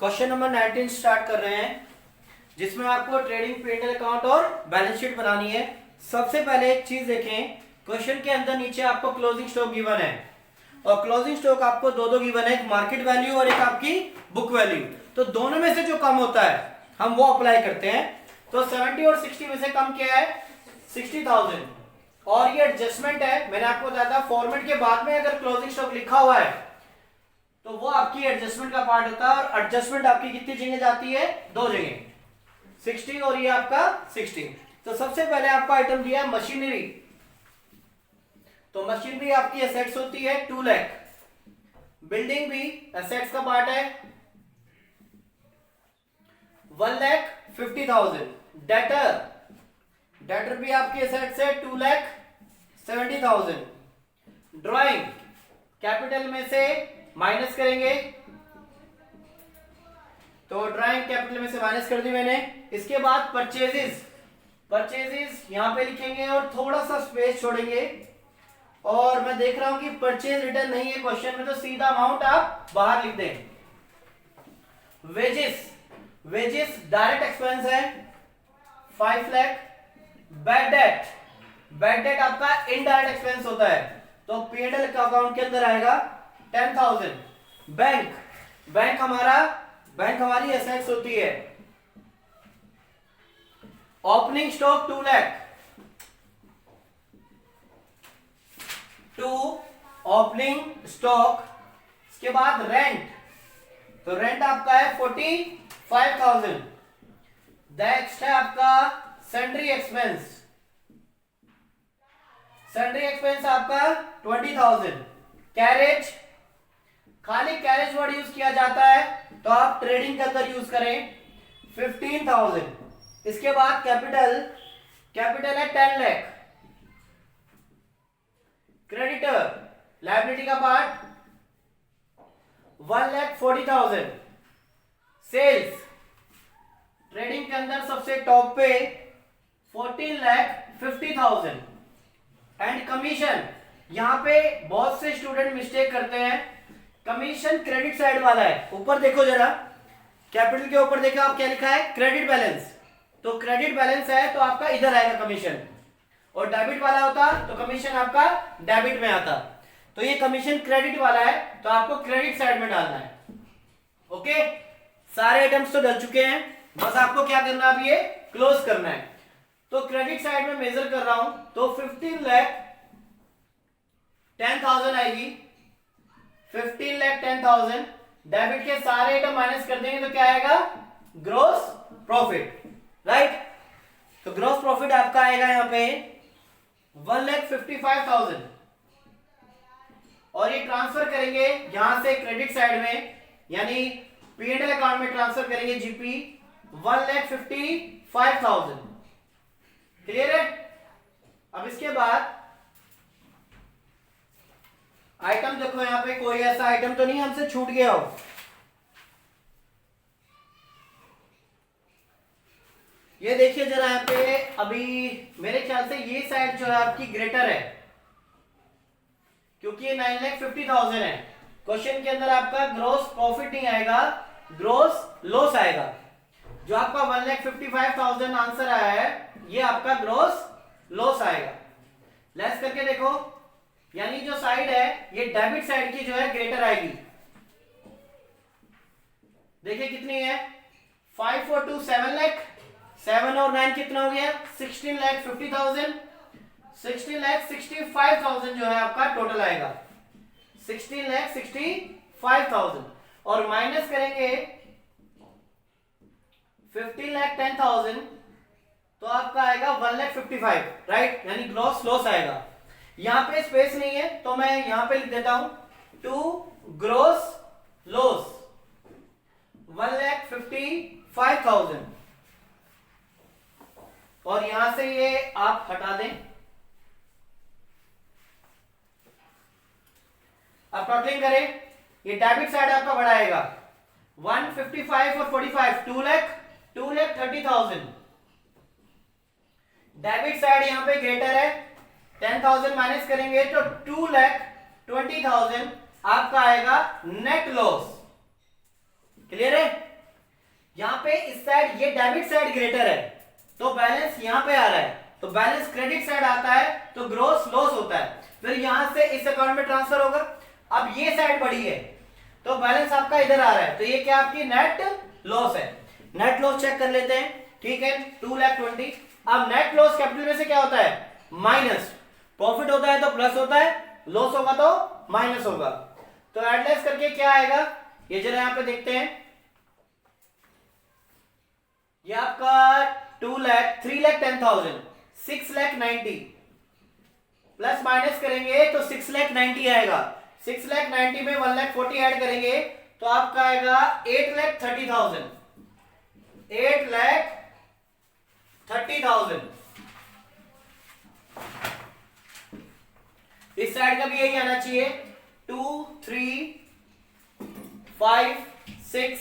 Question number 19 start कर रहे हैं, जिसमें आपको ट्रेडिंग P&L अकाउंट और बैलेंस शीट बनानी है। सबसे पहले एक चीज देखें, क्वेश्चन के अंदर नीचे आपको क्लोजिंग स्टॉक गिवन है और क्लोजिंग स्टॉक आपको दो गिवन है, एक मार्केट वैल्यू और एक आपकी बुक वैल्यू। तो दोनों में से जो कम होता है हम वो अप्लाई करते हैं। तो 70 और 60 में से कम क्या है? 60,000। और ये एडजस्टमेंट है, मैंने आपको बताया था फॉर्मेट के बाद में अगर क्लोजिंग स्टॉक लिखा हुआ है तो वो आपकी एडजस्टमेंट का पार्ट होता है। और एडजस्टमेंट आपकी कितनी जगह जाती है? दो जगह, 60 और ये आपका 60। तो सबसे पहले आपका आइटम दिया है मशीनरी। तो मशीनरी आपकी एसेट्स होती है 2 लाख। बिल्डिंग भी एसेट्स का पार्ट है 1,50,000। डेटर भी आपकी एसेट्स है 2,70,000। ड्राइंग कैपिटल में से माइनस करेंगे, तो ड्राइंग कैपिटल में से माइनस कर दी मैंने। इसके बाद परचेजेस यहां पे लिखेंगे और थोड़ा सा स्पेस छोड़ेंगे। और मैं देख रहा हूं कि परचेज रिटर्न नहीं है क्वेश्चन में, तो सीधा अमाउंट आप बाहर लिख दें। वेजेस डायरेक्ट एक्सपेंस है 5 लाख। बैड डेट आपका इनडायरेक्ट एक्सपेंस होता है, तो P&L का अकाउंट के अंदर आएगा 10,000। बैंक हमारी एसेट्स होती है। Opening stock 2 lakh to opening stock. इसके बाद रेंट, तो रेंट आपका है 45,000। नेक्स्ट है आपका सैलरी एक्सपेंस आपका 20,000। कैरेज, खाली कैरेज वर्ड यूज किया जाता है तो आप ट्रेडिंग के अंदर यूज करें 15,000। इसके बाद कैपिटल है 10 लाख। क्रेडिटर लायबिलिटी का पार्ट 1,40,000। सेल्स ट्रेडिंग के अंदर सबसे टॉप पे 14,50,000। एंड कमीशन, यहां पे बहुत से स्टूडेंट मिस्टेक करते हैं। कमीशन क्रेडिट साइड वाला है। ऊपर देखो जरा, कैपिटल के ऊपर देखो आप क्या लिखा है? Credit balance. तो क्रेडिट बैलेंस है तो आपका इधर आएगा कमीशन, और डेबिट वाला होता तो कमीशन आपका डेबिट में आता। तो ये कमीशन क्रेडिट वाला है तो आपको क्रेडिट साइड में डालना है। ओके, सारे आइटम्स तो डल चुके हैं, बस आपको क्या करना है? अब ये क्लोज करना है। तो क्रेडिट साइड में मेजर कर रहा हूं तो 15,10,000 आएगी। 15,10,000। डेबिट के सारे आइटम माइनस कर देंगे तो क्या आएगा? Gross profit, right. तो ग्रॉस प्रॉफिट आपका आएगा यहां पे 1,55,000। और ये ट्रांसफर करेंगे यहां से क्रेडिट साइड में, यानी P&L अकाउंट में ट्रांसफर करेंगे जीपी 1,55,000। क्लियर है? अब इसके बाद आइटम देखो, यहां पे कोई ऐसा आइटम तो नहीं हमसे छूट गया हो। ये देखिए जरा यहाँ पे, अभी मेरे ख्याल से ये साइड जो है आपकी ग्रेटर है, क्योंकि ये 9,50,000 है। क्वेश्चन के अंदर आपका ग्रॉस प्रॉफिट नहीं आएगा, ग्रॉस लॉस आएगा। जो आपका 1,55,000 आंसर आया है, ये आपका ग्रॉस लॉस आएगा। लेस करके देखो, यानी जो साइड है ये डेबिट साइड की जो है ग्रेटर आएगी। देखिए कितनी है? 5 4 2 7 लाख। 7 और 9 कितना हो गया? 16,50,000। 16,65,000 जो है आपका टोटल आएगा, 16,65,000। और माइनस करेंगे 15,10,000 तो आपका आएगा 1,55,000, राइट। यानी ग्रॉस लॉस आएगा। यहां पे स्पेस नहीं है तो मैं यहां पे लिख देता हूं टू ग्रॉस लॉस 1,55,000। और यहां से ये आप हटा दें। अब टोटलिंग करें, ये डेबिट साइड आपका बढ़ाएगा 155 और 45 2,30,000। डेबिट साइड यहां पे ग्रेटर है, 10,000 माइनस करेंगे तो 2,20,000 आपका आएगा नेट लॉस। क्लियर है? यहाँ पे इस साइड ये डेबिट साइड ग्रेटर है तो बैलेंस यहाँ पे आ रहा है, तो बैलेंस क्रेडिट साइड आता है तो ग्रोस लॉस होता है, फिर यहां से इस अकाउंट में ट्रांसफर होगा। अब ये साइड बढ़ी है तो बैलेंस आपका इधर आ रहा है, तो ये क्या आपकी नेट लॉस है। नेट लॉस चेक कर लेते हैं, ठीक है 2,20,000। अब नेट लॉस कैपिटल में से क्या होता है माइनस, प्रॉफिट होता है तो प्लस होता है, लॉस होगा तो माइनस होगा। तो एडलेस करके क्या आएगा ये जरा यहां पे देखते हैं। ये आपका 3,10,000 6,90,000 प्लस माइनस करेंगे तो 6,90,000 आएगा। 6,90,000 में 1,40,000 ऐड करेंगे तो आपका आएगा 8,30,000 8,30,000। इस साइड का भी यही आना चाहिए 2, 3, 5, 6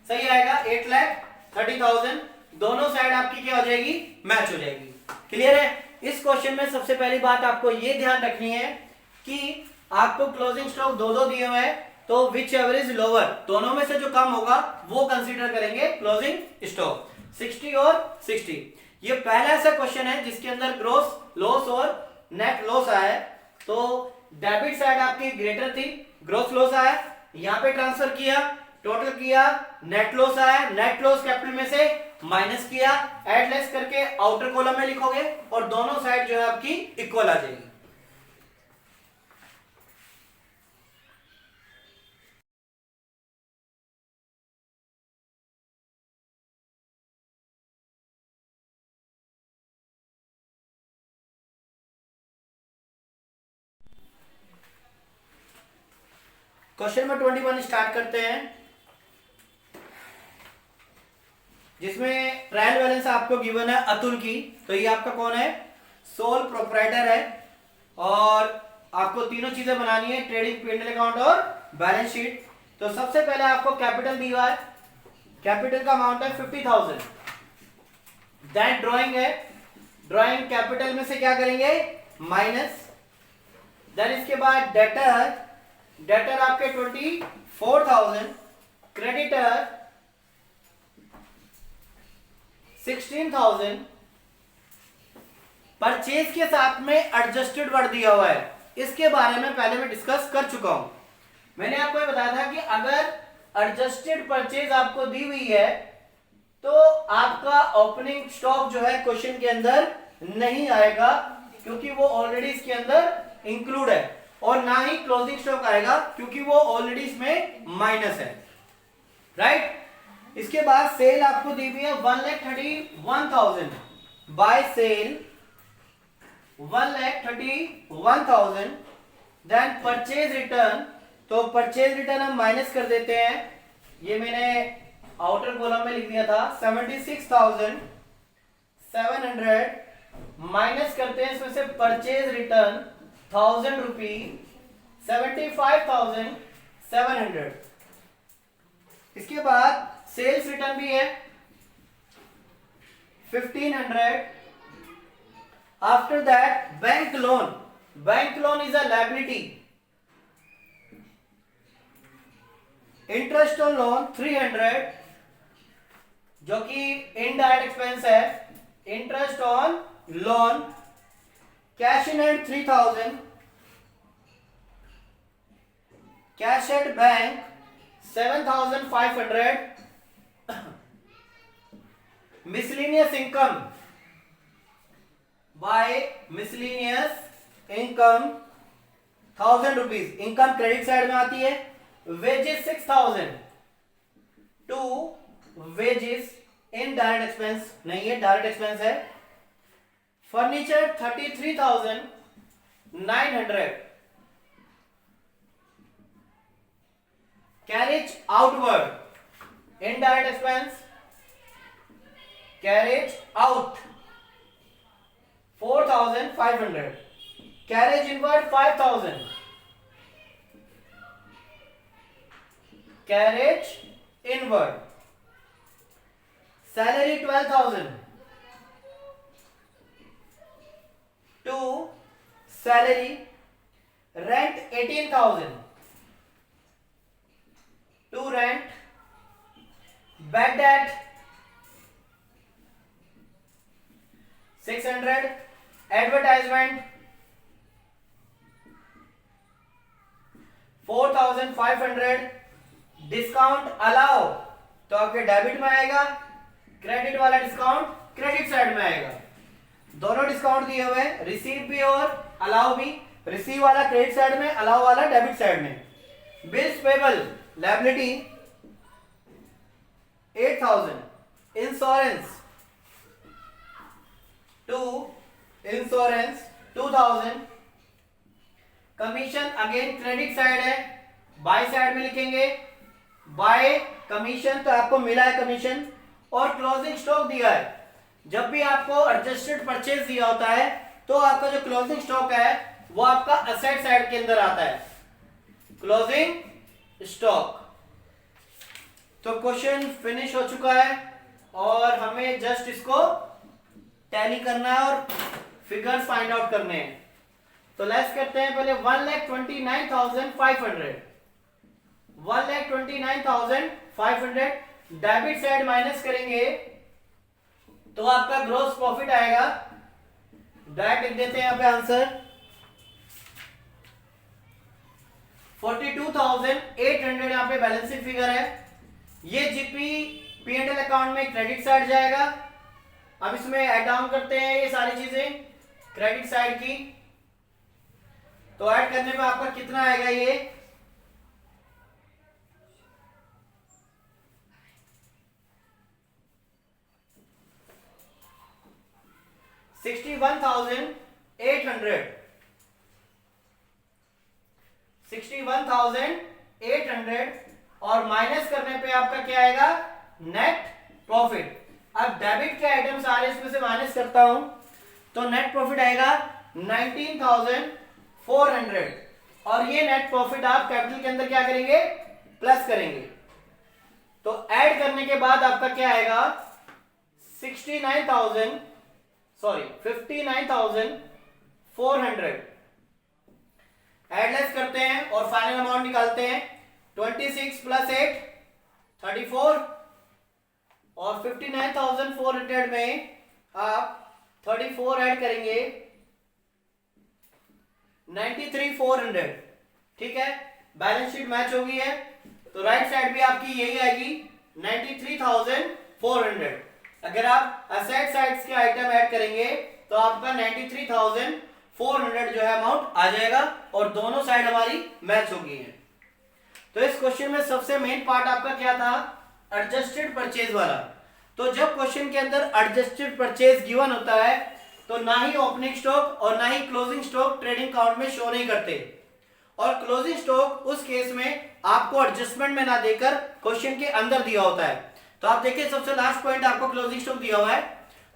सही आएगा 8,30,000। दोनों साइड आपकी क्या हो जाएगी मैच हो जाएगी। क्लियर है। इस क्वेश्चन में सबसे पहली बात आपको ये ध्यान रखनी है कि आपको क्लोजिंग स्टॉक दो दिए हुए हैं तो विच एवर इज लोअर, दोनों में से जो कम होगा वो कंसीडर करेंगे क्लोजिंग स्टॉक 60 और 60। ये पहला ऐसा क्वेश्चन है जिसके अंदर ग्रोस लॉस और नेट लॉस आया है। तो डेबिट साइड आपकी ग्रेटर थी, ग्रोस लॉस आया, यहां पे ट्रांसफर किया, टोटल किया, नेट लॉस आया, नेट लॉस कैपिटल में से माइनस किया, एड लेस करके आउटर कॉलम में लिखोगे और दोनों साइड जो है आपकी इक्वल आ जाएगी। क्वेश्चन नंबर 21 स्टार्ट करते हैं, जिसमें ट्रायल बैलेंस आपको गिवन है अतुल की। तो ये आपका कौन है सोल प्रोप्राइटर है और आपको तीनों चीजें बनानी है ट्रेडिंग P&L अकाउंट और बैलेंस शीट। तो सबसे पहले आपको कैपिटल दिया है, कैपिटल का अमाउंट है 50,000। देन ड्राइंग है, ड्राइंग कैपिटल में से क्या करेंगे माइनस। देन इसके बाद डेटर, डेटर आपके 24,000, क्रेडिटर 16,000, परचेज के साथ में एडजस्टेड वर्ड दिया हुआ है, इसके बारे में पहले मैं डिस्कस कर चुका हूं। मैंने आपको ये बताया था कि अगर एडजस्टेड परचेज आपको दी हुई है तो आपका ओपनिंग स्टॉक जो है क्वेश्चन के अंदर नहीं आएगा क्योंकि वो ऑलरेडी इसके अंदर इंक्लूड है, और ना ही क्लोजिंग स्टॉक आएगा क्योंकि वो ऑलरेडी इसमें माइनस है, राइट। इसके बाद सेल आपको दी हुई है 1,31,000, by sale 1,31,000। Then purchase return, तो परचेज रिटर्न हम माइनस कर देते हैं, ये मैंने आउटर कॉलम में लिख दिया था 76,700, माइनस करते हैं इसमें से परचेज रिटर्न 1,000 रुपी 75,700। इसके बाद सेल्स रिटर्न भी है 1,500। After that bank loan, bank loan is a liability, interest on loan 300 जो कि इनडायरेक्ट एक्सपेंस है, interest on loan. Cash in hand 3,000, cash at bank 7,500, miscellaneous income, by miscellaneous income 1,000 rupees, income credit side में आती है। Wages 6,000, to wages indirect expense नहीं है, direct expense है। Furniture 33,900, carriage outward indirect expense, carriage out 4,500, carriage inward 5,000, carriage inward. Salary 12,000, to salary. Rent 18,000, to rent. Bad debt 600, advertisement 4500, discount allow तो आपके debit में आएगा, क्रेडिट वाला discount credit side में आएगा। दोनों डिस्काउंट दिए हुए हैं, रिसीव भी और अलाउ भी। रिसीव वाला क्रेडिट साइड में, अलाउ वाला डेबिट साइड में। Bills payable liability 8000, insurance 2000, commission again credit side है, बाय साइड में लिखेंगे बाय कमीशन, तो आपको मिला है कमीशन। और क्लोजिंग स्टॉक दिया है। जब भी आपको एडजस्टेड परचेज दिया होता है तो आपका जो क्लोजिंग स्टॉक है वो आपका असेट साइड के अंदर आता है, क्लोजिंग स्टॉक। तो क्वेश्चन फिनिश हो चुका है और हमें जस्ट इसको टैली करना है और फिगर्स फाइंड आउट करने हैं। तो लेट्स करते हैं पहले 1,29,500, 1,29,500 डेबिट साइड माइनस करेंगे तो आपका ग्रॉस प्रॉफिट आएगा। डायरेक्ट लिख देते हैं यहां पे आंसर 42,800 यहां पे बैलेंस शीट फिगर है। ये जीपी P&L अकाउंट में क्रेडिट साइड जाएगा। अब इसमें ऐड डाउन करते हैं ये सारी चीजें क्रेडिट साइड की। तो ऐड करने पे आपका कितना आएगा ये 61,800 और माइनस करने पे आपका क्या आएगा नेट प्रॉफिट। अब डेबिट के आइटम सारे इसमें से माइनस करता हूं तो नेट प्रॉफिट आएगा 19,400 और ये नेट प्रॉफिट आप कैपिटल के अंदर क्या करेंगे प्लस करेंगे। तो ऐड करने के बाद आपका क्या आएगा 59,400 एडलेस करते हैं और फाइनल अमाउंट निकालते हैं। 26 प्लस 8 34 और 59,400 में आप 34 ऐड करेंगे 93,400। ठीक है, बैलेंस शीट मैच हो गई है तो राइट साइड भी आपकी यही आएगी 93,400। अगर आप असेट साइड्स के आइटम ऐड करेंगे तो आपका 93,400 जो है अमाउंट आ जाएगा और दोनों साइड हमारी मैच हो गई है। तो इस क्वेश्चन में सबसे मेन पार्ट आपका क्या था एडजस्टेड परचेज वाला। तो जब क्वेश्चन के अंदर एडजस्टेड परचेज गिवन होता है तो ना ही ओपनिंग स्टॉक और ना ही क्लोजिंग स्टॉक ट्रेडिंग अकाउंट में शो नहीं करते और क्लोजिंग स्टॉक उस केस में आपको एडजस्टमेंट में ना देकर क्वेश्चन के अंदर दिया होता है। तो आप देखिए सबसे लास्ट पॉइंट आपको क्लोजिंग स्टॉक दिया हुआ है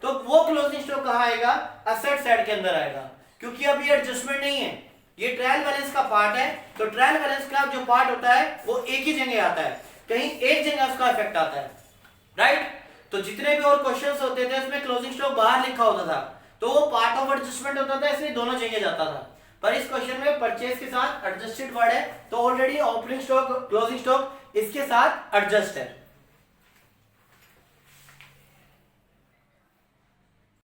तो वो क्लोजिंग स्टॉक कहां आएगा असेट साइड के अंदर आएगा क्योंकि अब ये एडजस्टमेंट नहीं है, ये ट्रायल बैलेंस का पार्ट है। तो ट्रायल बैलेंस का जो पार्ट होता है वो एक ही जगह आता है, कहीं एक जगह उसका इफेक्ट आता है, राइट। तो जितने भी और क्वेश्चंस होते थे उसमें क्लोजिंग स्टॉक बाहर लिखा होता था तो वो पार्ट ऑफ एडजस्टमेंट होता था, इसलिए दोनों जगह जाता था। पर इस क्वेश्चन में परचेज के साथ एडजस्टेड वर्ड है तो already opening stock closing stock इसके साथ एडजस्ट है।